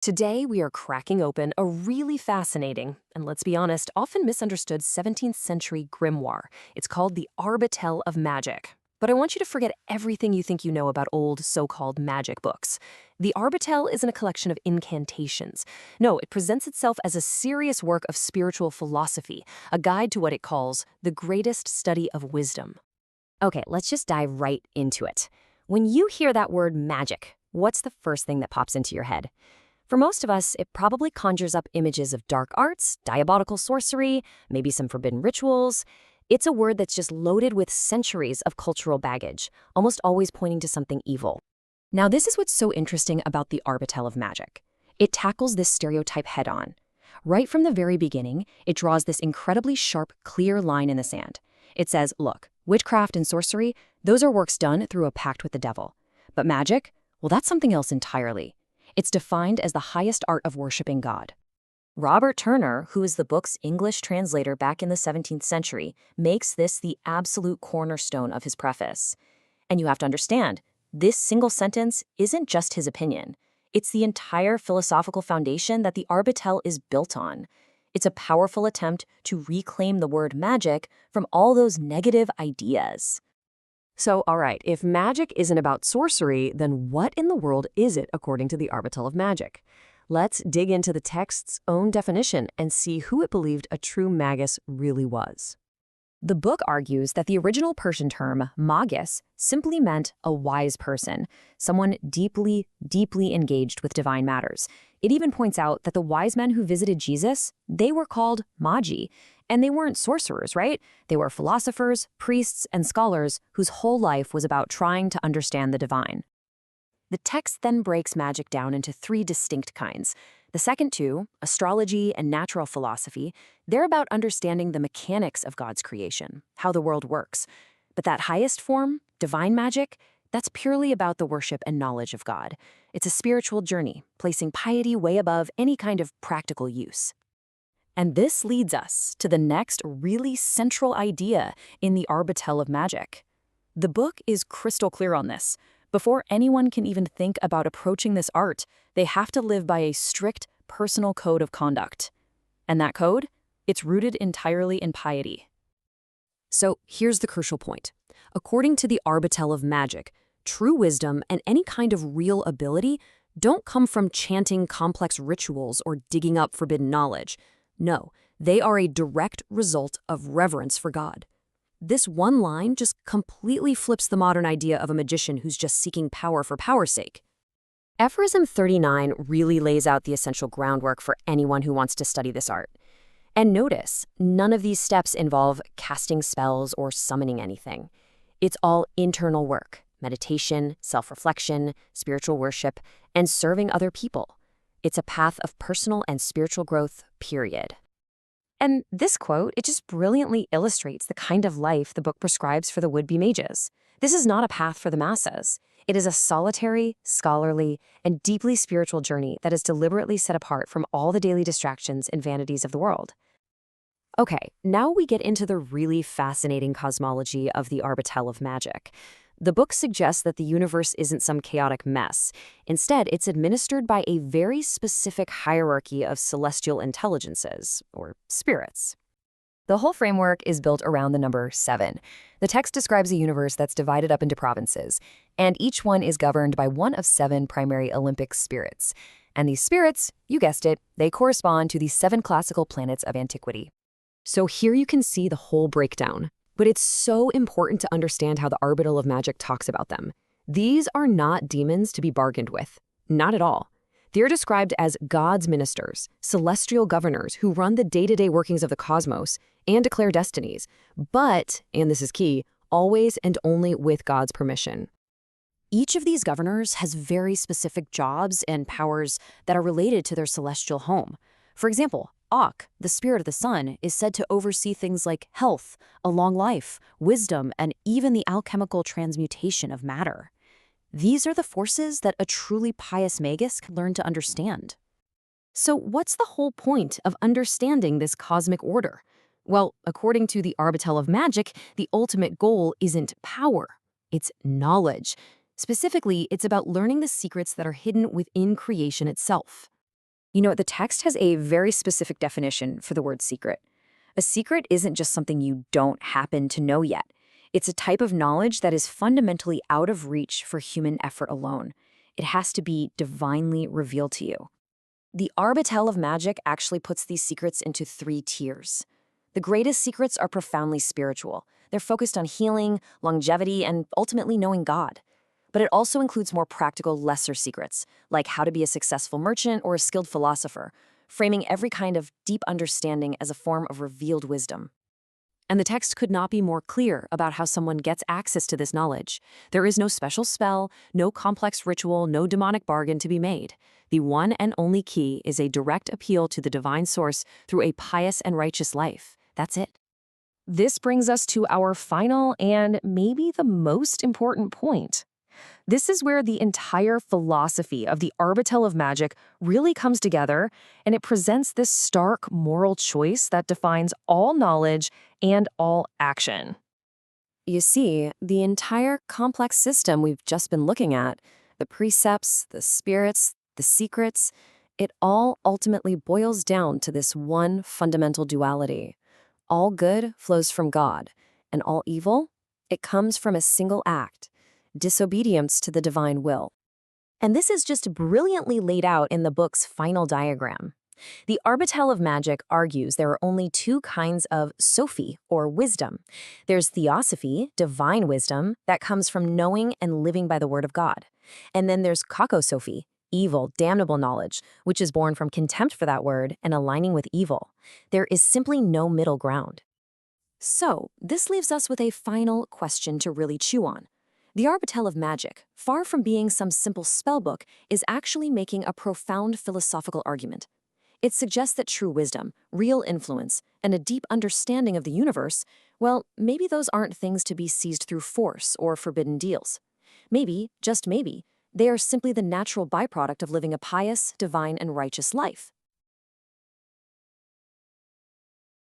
Today, we are cracking open a really fascinating, and let's be honest, often misunderstood 17th century grimoire. It's called the Arbatel of Magick. But I want you to forget everything you think you know about old so-called magic books. The Arbatel isn't a collection of incantations. No, it presents itself as a serious work of spiritual philosophy, a guide to what it calls the greatest study of wisdom. Okay, let's just dive right into it. When you hear that word magic, what's the first thing that pops into your head? For most of us, it probably conjures up images of dark arts, diabolical sorcery, maybe some forbidden rituals. It's a word that's just loaded with centuries of cultural baggage, almost always pointing to something evil. Now, this is what's so interesting about the Arbatel of Magick. It tackles this stereotype head-on. Right from the very beginning, it draws this incredibly sharp, clear line in the sand. It says, look, witchcraft and sorcery, those are works done through a pact with the devil. But magic, well, that's something else entirely. It's defined as the highest art of worshiping God. Robert Turner, who is the book's English translator back in the 17th century, makes this the absolute cornerstone of his preface. And you have to understand, this single sentence isn't just his opinion. It's the entire philosophical foundation that the Arbatel is built on. It's a powerful attempt to reclaim the word magic from all those negative ideas. So, all right, if magic isn't about sorcery, then what in the world is it according to the Arbatel of Magick? Let's dig into the text's own definition and see who it believed a true magus really was. The book argues that the original Persian term, magus, simply meant a wise person, someone deeply, deeply engaged with divine matters. It even points out that the wise men who visited Jesus, they were called magi, and they weren't sorcerers, right? They were philosophers, priests, and scholars whose whole life was about trying to understand the divine. The text then breaks magic down into three distinct kinds. The second two, astrology and natural philosophy, they're about understanding the mechanics of God's creation, how the world works. But that highest form, divine magic, that's purely about the worship and knowledge of God. It's a spiritual journey, placing piety way above any kind of practical use. And this leads us to the next really central idea in the Arbatel of Magick. The book is crystal clear on this. Before anyone can even think about approaching this art, they have to live by a strict personal code of conduct. And that code? It's rooted entirely in piety. So here's the crucial point. According to the Arbatel of Magick, true wisdom and any kind of real ability don't come from chanting complex rituals or digging up forbidden knowledge. No, they are a direct result of reverence for God. This one line just completely flips the modern idea of a magician who's just seeking power for power's sake. Aphorism 39 really lays out the essential groundwork for anyone who wants to study this art. And notice, none of these steps involve casting spells or summoning anything. It's all internal work, meditation, self-reflection, spiritual worship, and serving other people. It's a path of personal and spiritual growth, period. And this quote, it just brilliantly illustrates the kind of life the book prescribes for the would-be mages. This is not a path for the masses. It is a solitary, scholarly, and deeply spiritual journey that is deliberately set apart from all the daily distractions and vanities of the world. Okay, now we get into the really fascinating cosmology of the Arbatel of Magick. The book suggests that the universe isn't some chaotic mess. Instead, it's administered by a very specific hierarchy of celestial intelligences, or spirits. The whole framework is built around the number 7. The text describes a universe that's divided up into provinces, and each one is governed by one of 7 primary Olympic spirits. And these spirits, you guessed it, they correspond to the 7 classical planets of antiquity. So here you can see the whole breakdown. But it's so important to understand how the Arbatel of Magick talks about them. These are not demons to be bargained with. Not at all. They're described as God's ministers, celestial governors who run the day-to-day workings of the cosmos and declare destinies. But, and this is key, always and only with God's permission. Each of these governors has very specific jobs and powers that are related to their celestial home. For example, Ak, the spirit of the sun, is said to oversee things like health, a long life, wisdom, and even the alchemical transmutation of matter. These are the forces that a truly pious magus can learn to understand. So what's the whole point of understanding this cosmic order? Well, according to the Arbatel of Magick, the ultimate goal isn't power, it's knowledge. Specifically, it's about learning the secrets that are hidden within creation itself. The text has a very specific definition for the word secret. A secret isn't just something you don't happen to know yet. It's a type of knowledge that is fundamentally out of reach for human effort alone. It has to be divinely revealed to you. The Arbatel of Magick actually puts these secrets into 3 tiers. The greatest secrets are profoundly spiritual. They're focused on healing, longevity, and ultimately knowing God. But it also includes more practical, lesser secrets, like how to be a successful merchant or a skilled philosopher, framing every kind of deep understanding as a form of revealed wisdom. And the text could not be more clear about how someone gets access to this knowledge. There is no special spell, no complex ritual, no demonic bargain to be made. The one and only key is a direct appeal to the divine source through a pious and righteous life. That's it. This brings us to our final and maybe the most important point. This is where the entire philosophy of the Arbatel of Magick really comes together, and it presents this stark moral choice that defines all knowledge and all action. You see, the entire complex system we've just been looking at, the precepts, the spirits, the secrets, it all ultimately boils down to this one fundamental duality. All good flows from God, and all evil, it comes from a single act: disobedience to the divine will. And this is just brilliantly laid out in the book's final diagram. The Arbatel of Magick argues there are only 2 kinds of Sophie, or wisdom. There's theosophy, divine wisdom, that comes from knowing and living by the word of God. And then there's kakosophy, evil, damnable knowledge, which is born from contempt for that word and aligning with evil. There is simply no middle ground. So, this leaves us with a final question to really chew on. The Arbatel of Magick, far from being some simple spellbook, is actually making a profound philosophical argument. It suggests that true wisdom, real influence, and a deep understanding of the universe, well, maybe those aren't things to be seized through force or forbidden deals. Maybe, just maybe, they are simply the natural byproduct of living a pious, divine, and righteous life.